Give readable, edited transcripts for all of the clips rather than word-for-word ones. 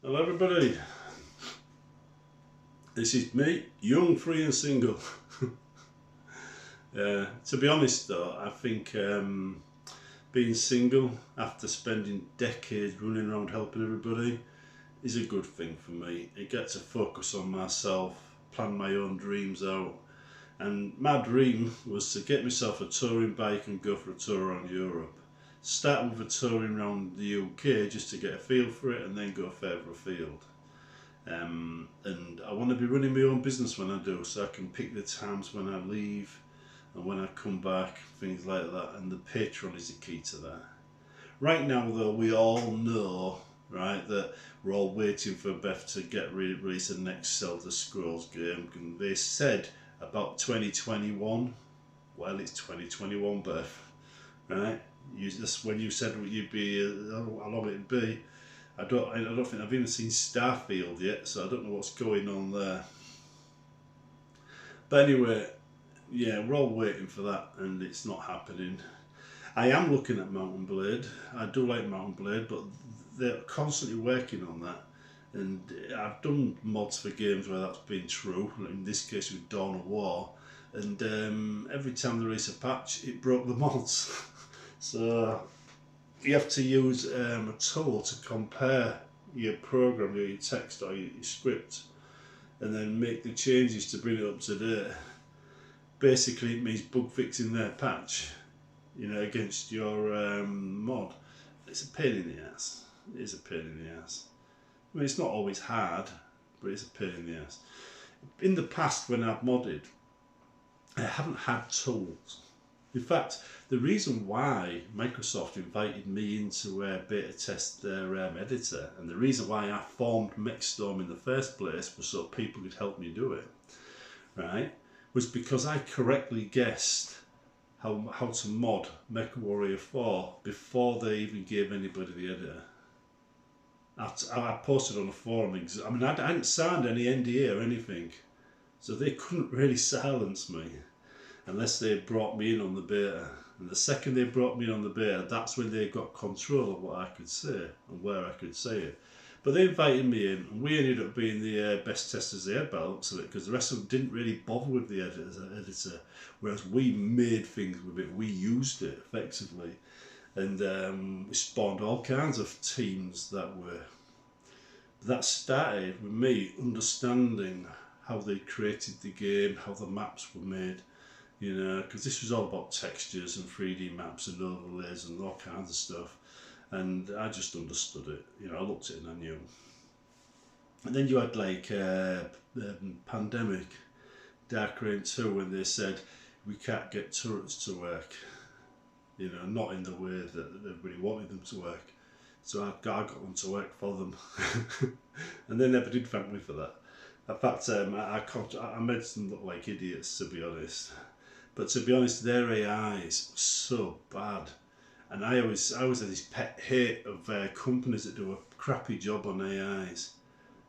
Hello everybody, this is me, young, free and single. To be honest though, I think being single after spending decades running around helping everybody is a good thing for me. It gets to focus on myself, plan my own dreams out, and my dream was to get myself a touring bike and go for a tour around Europe. Start with a touring around the UK just to get a feel for it and then go further afield. And I want to be running my own business when I do, so I can pick the times when I leave and when I come back, things like that. And the Patreon is the key to that. Right now, though, we all know, right, that we're all waiting for Beth to get release the next Zelda Scrolls game. And they said about 2021. Well, it's 2021, Beth, right? That's when you said you'd be, how long it'd be. I don't think I've even seen Starfield yet, so I don't know what's going on there. But anyway, yeah, we're all waiting for that, and it's not happening. I am looking at Mountain Blade. I do like Mountain Blade, but they're constantly working on that. And I've done mods for games where that's been true. Like in this case, with Dawn of War, and every time they release a patch, it broke the mods. So you have to use a tool to compare your program, your text or your script, and then make the changes to bring it up to date. Basically, it means bug fixing their patch, against your mod. It's a pain in the ass. It is a pain in the ass. I mean, it's not always hard, but it's a pain in the ass. In the past, when I've modded, I haven't had tools. In fact, the reason why Microsoft invited me into beta test their editor, and the reason why I formed MechStorm in the first place was so people could help me do it, right, was because I correctly guessed how to mod MechWarrior 4 before they even gave anybody the editor. I posted on a forum, I mean, I hadn't signed any NDA or anything, so they couldn't really silence me unless they brought me in on the beta. And the second they brought me in on the beta, that's when they got control of what I could say and where I could say it. But they invited me in, and we ended up being the best testers they had by the looks of it, because the rest of them didn't really bother with the editor, whereas we made things with it, we used it effectively. And we spawned all kinds of teams that started with me understanding how they created the game, how the maps were made, because this was all about textures and 3D maps and overlays and all kinds of stuff. And I just understood it. I looked at it and I knew. And then you had like Pandemic, Dark Reign 2, when they said we can't get turrets to work. Not in the way that everybody wanted them to work. So I got them to work for them. And they never did thank me for that. In fact, I made them look like idiots, to be honest. But to be honest, their AIs were so bad. And I always had this pet hate of companies that do a crappy job on AIs.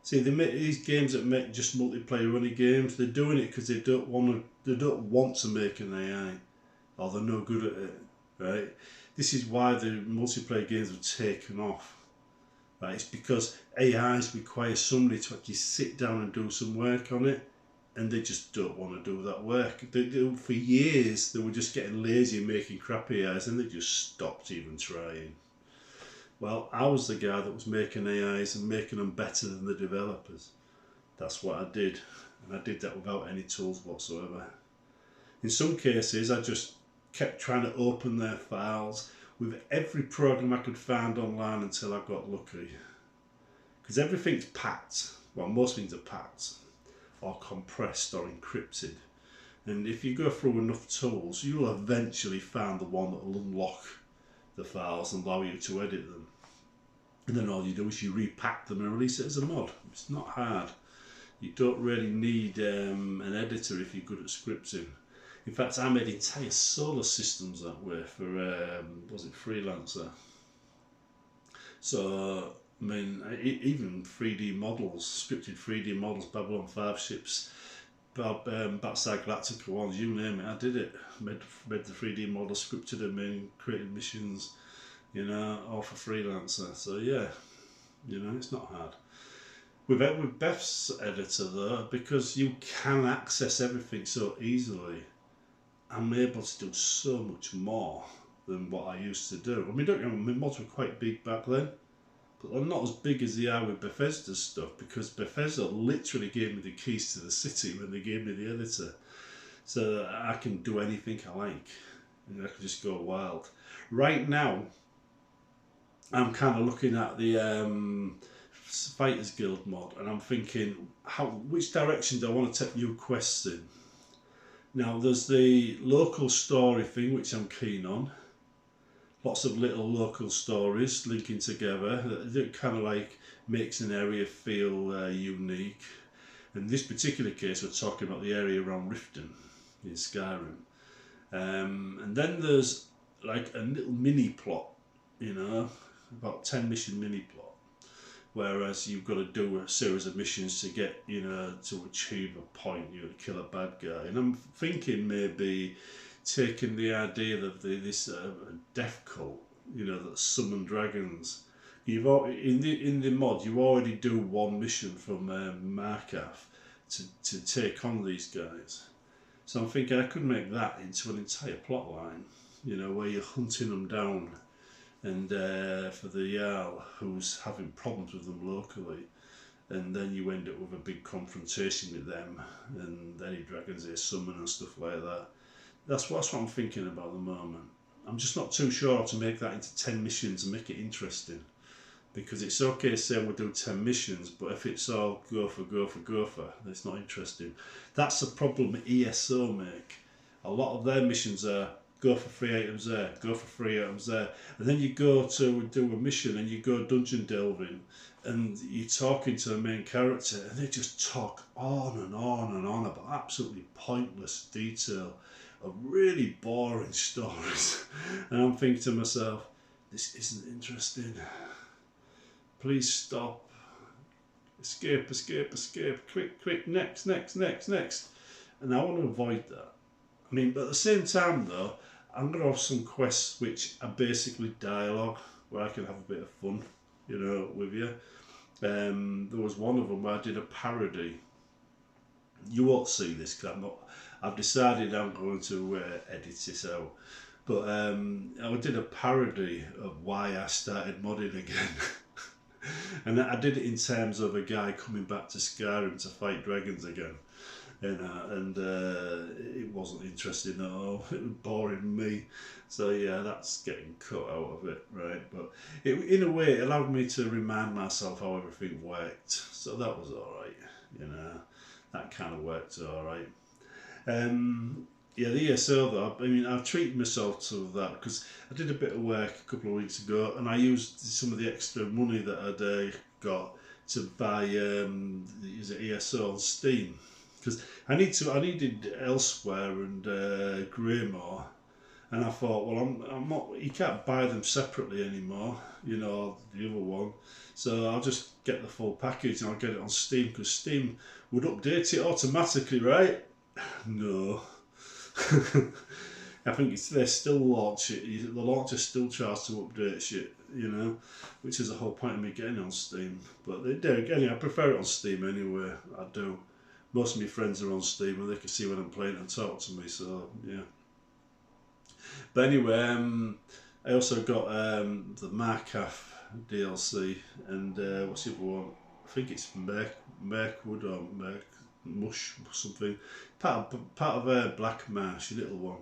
See, they make these games that make just multiplayer running games. They're doing it because they don't want to make an AI, or they're no good at it, right? This is why the multiplayer games have taken off. Right? It's because AIs require somebody to actually sit down and do some work on it, and they just don't want to do that work. For years, they were just getting lazy and making crappy AIs, and they just stopped even trying. Well, I was the guy that was making AIs and making them better than the developers. That's what I did, and I did that without any tools whatsoever. In some cases, I just kept trying to open their files with every program I could find online until I got lucky. Because everything's packed. Well, most things are packed, or compressed, or encrypted. And if you go through enough tools, you'll eventually find the one that will unlock the files and allow you to edit them. And then all you do is you repack them and release it as a mod. It's not hard. You don't really need an editor if you're good at scripting. In fact, I made entire solar systems that way for, Freelancer. So, I mean, even 3D models, scripted 3D models, Babylon 5 ships, Batside Galactica ones, you name it, I did it. Made the 3D models, scripted them in, created missions, all for Freelancer. So, yeah. You know, it's not hard. With Beth's editor though, because you can access everything so easily, I'm able to do so much more than what I used to do. I mean, don't get me wrong, my mods were quite big back then, but they're not as big as they are with Bethesda's stuff, because Bethesda literally gave me the keys to the city when they gave me the editor. So I can do anything I like, and I can just go wild. Right now, I'm kind of looking at the Fighters Guild mod, and I'm thinking, which direction do I want to take new quests in? Now, there's the local story thing, which I'm keen on. Lots of little local stories linking together that kind of like makes an area feel unique. In this particular case, we're talking about the area around Riften in Skyrim. And then there's like a little mini plot, you know, about 10 mission mini plot. Whereas you've got to do a series of missions to get, you know, to achieve a point, you know, to kill a bad guy. And I'm thinking maybe taking the idea of this death cult, you know, that summon dragons. In the mod, you already do one mission from Markarth to take on these guys. So I'm thinking I could make that into an entire plot line, you know, where you're hunting them down, and for the Jarl who's having problems with them locally, and then you end up with a big confrontation with them, and any dragons they summon and stuff like that. That's what I'm thinking about at the moment. I'm just not too sure how to make that into 10 missions and make it interesting. Because it's okay saying we'll do 10 missions, but if it's all go for, it's not interesting. That's the problem ESO make. A lot of their missions are go for 3 items there, go for 3 items there. And then you go to do a mission and you go dungeon delving, and you're talking to the main character, and they just talk on and on and on about absolutely pointless detail of really boring stories. And I'm thinking to myself, this isn't interesting. Please stop. Escape, escape, escape. Quick, next. And I want to avoid that. I mean, but at the same time though, I'm going to have some quests which are basically dialogue, where I can have a bit of fun, you know, with you. There was one of them where I did a parody. You won't see this because I've decided I'm going to edit this out. But I did a parody of why I started modding again. And I did it in terms of a guy coming back to Skyrim to fight dragons again. And it wasn't interesting at all. It was boring me. So yeah, that's getting cut out of it, right? But in a way, it allowed me to remind myself how everything worked. So that was all right, you know. That kind of worked all right. Yeah, the ESO though, I mean, I've treated myself to that because I did a bit of work a couple of weeks ago, and I used some of the extra money that I'd got to buy ESO on Steam, because I needed Elsewhere and Greymore, and I thought, well, I'm not. You can't buy them separately anymore, you know, the other one. So I'll just get the full package and I'll get it on Steam, because Steam would update it automatically, right? No. I think they still launch it. The launcher still tries to update shit, you know, which is the whole point of me getting on Steam. But they do. Again, I prefer it on Steam anyway. I do. Most of my friends are on Steam and they can see when I'm playing and talk to me. So yeah. But anyway, I also got the Markarth DLC, and what's the other one? I think it's Merkwood or Mush or something. Part of Black Marsh, a little one.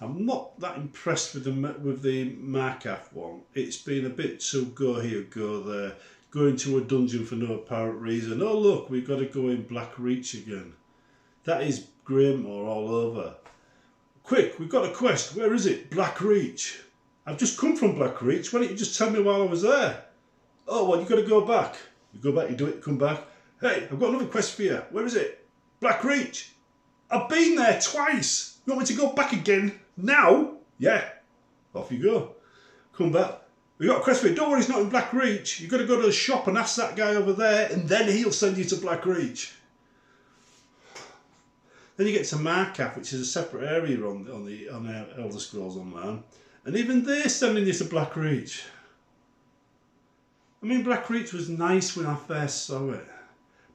I'm not that impressed with the Markarth one. It's been a bit too go here, go there, go into a dungeon for no apparent reason. Oh look, we've got to go in Black Reach again. That is Greymore all over. Quick, we've got a quest. Where is it? Black Reach. I've just come from Black Reach. Why don't you just tell me while I was there? Oh, well, you've got to go back. You go back, you do it, come back. Hey, I've got another quest for you. Where is it? Black Reach. I've been there twice. You want me to go back again? Now? Yeah. Off you go. Come back. We've got a quest for you. Don't worry, it's not in Black Reach. You've got to go to the shop and ask that guy over there, and then he'll send you to Black Reach. Then you get to Markarth, which is a separate area on Elder Scrolls Online, and even they're sending you to Black Reach. I mean, Black Reach was nice when I first saw it,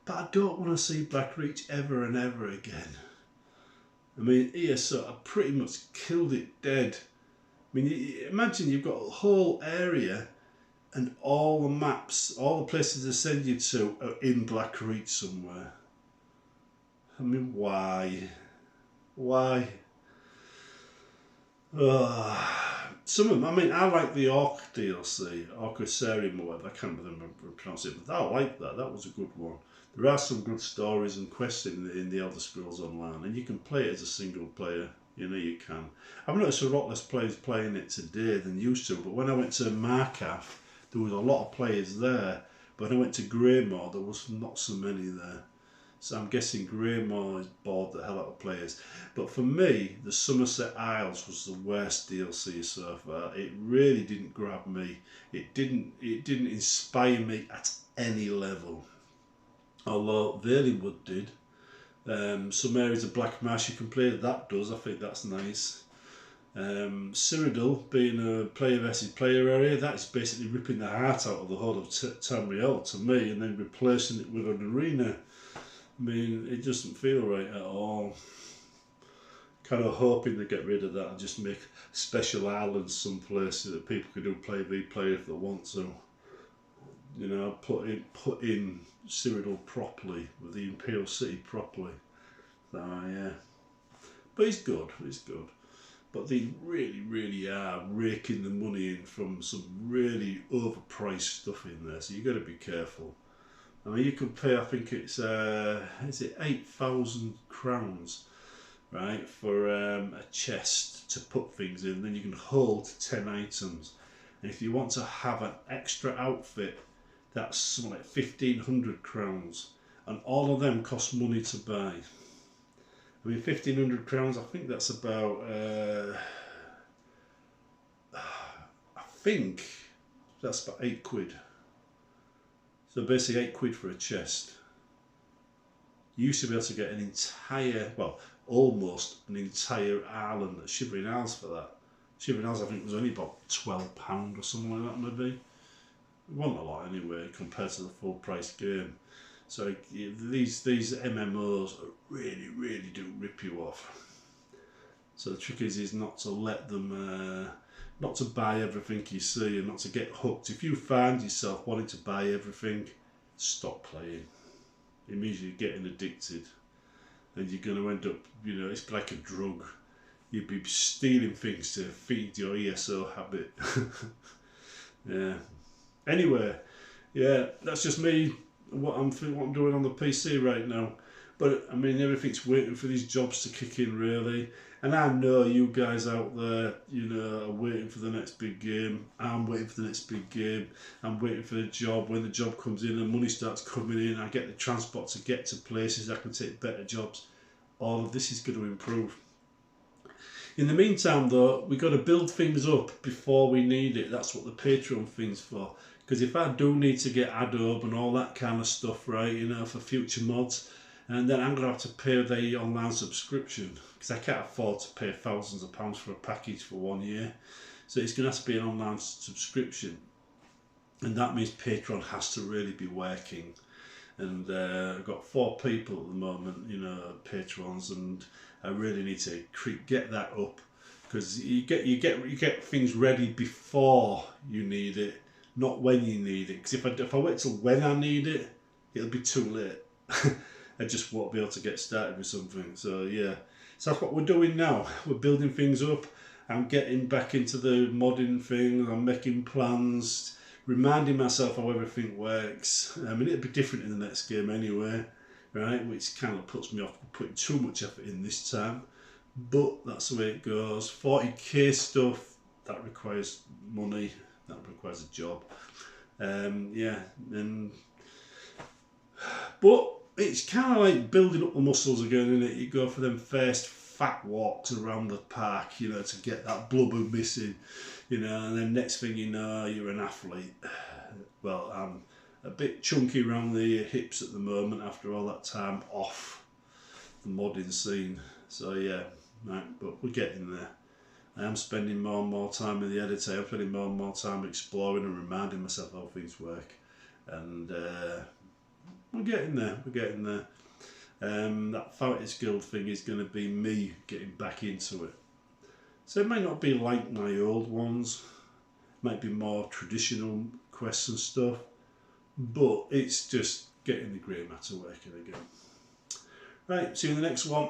but I don't want to see Black Reach ever and ever again. I mean, ESO, I pretty much killed it dead. I mean, imagine you've got a whole area and all the maps, all the places they send you to are in Black Reach somewhere. I mean, why? Why? Some of them, I mean, I like the Orc DLC, Orcusarium or whatever, I can't remember pronounce it, but I like that, that was a good one. There are some good stories and quests in the Elder Scrolls Online, and you can play it as a single player, you know you can. I've noticed a lot less players playing it today than used to, but when I went to Markaf, there was a lot of players there, but when I went to Greymore, there was not so many there. So I'm guessing Greymore has bored the hell out of players. But for me, the Somerset Isles was the worst DLC so far. It really didn't grab me. It didn't inspire me at any level. Although Valenwood did. Some areas of Black Marsh you can play, that does. I think that's nice. Cyrodiil being a player versus player area, that's basically ripping the heart out of the whole of Tamriel to me and then replacing it with an arena. I mean, it doesn't feel right at all. Kind of hoping they get rid of that and just make special islands someplace so that people can do play v play if they want to. You know, put in Cyrodiil properly with the Imperial City properly. So yeah, but it's good. It's good. But they really are raking the money in from some really overpriced stuff in there. So you got to be careful. I mean, you could pay, I think it's, is it 8,000 crowns, right, for a chest to put things in. Then you can hold 10 items. And if you want to have an extra outfit, that's something like 1,500 crowns. And all of them cost money to buy. I mean, 1,500 crowns, I think that's about, I think that's about £8. So basically £8 for a chest. You used to be able to get an entire, well, almost an entire island at Shivering Isles for that. Shivering Isles I think was only about £12 or something like that maybe. It wasn't a lot anyway compared to the full price game. So these MMOs really do rip you off. So the trick is not to let them, not to buy everything you see and not to get hooked. If you find yourself wanting to buy everything, stop playing. It means you're getting addicted and you're going to end up, you know, it's like a drug. You'd be stealing things to feed your ESO habit. Yeah. Anyway, yeah, that's just me, what I'm doing on the PC right now. But I mean, everything's waiting for these jobs to kick in, really. And I know you guys out there, you know, are waiting for the next big game. I'm waiting for the next big game. I'm waiting for the job. When the job comes in and money starts coming in, I get the transport to get to places, I can take better jobs. All of this is going to improve. In the meantime, though, we've got to build things up before we need it. That's what the Patreon thing's for. Because if I do need to get Adobe and all that kind of stuff, right, you know, for future mods, and then I'm going to have to pay the online subscription because I can't afford to pay thousands of pounds for a package for 1 year. So it's going to have to be an online subscription. And that means Patreon has to really be working. And I've got 4 people at the moment, you know, patrons, and I really need to get that up because you get things ready before you need it, not when you need it. Because if I wait till when I need it, it'll be too late. I just won't be able to get started with something. So yeah, so that's what we're doing now. We're building things up. I'm getting back into the modding thing. I'm making plans, reminding myself how everything works. I mean, it'll be different in the next game anyway, right? Which kind of puts me off putting too much effort in this time. But that's the way it goes. 40k stuff, that requires money. That requires a job. Yeah, and but it's kind of like building up the muscles again, isn't it? You go for them first fat walks around the park, you know, to get that blubber missing, you know, and then next thing you know, you're an athlete. Well, I'm a bit chunky around the hips at the moment after all that time off the modding scene. So yeah, right, but we're getting there. I am spending more and more time in the editor. I'm spending more and more time exploring and reminding myself how things work. and we're getting there. We're getting there. That Fighters Guild thing is going to be me getting back into it. So it might not be like my old ones, might be more traditional quests and stuff, but it's just getting the grey matter working again. Right, see you in the next one.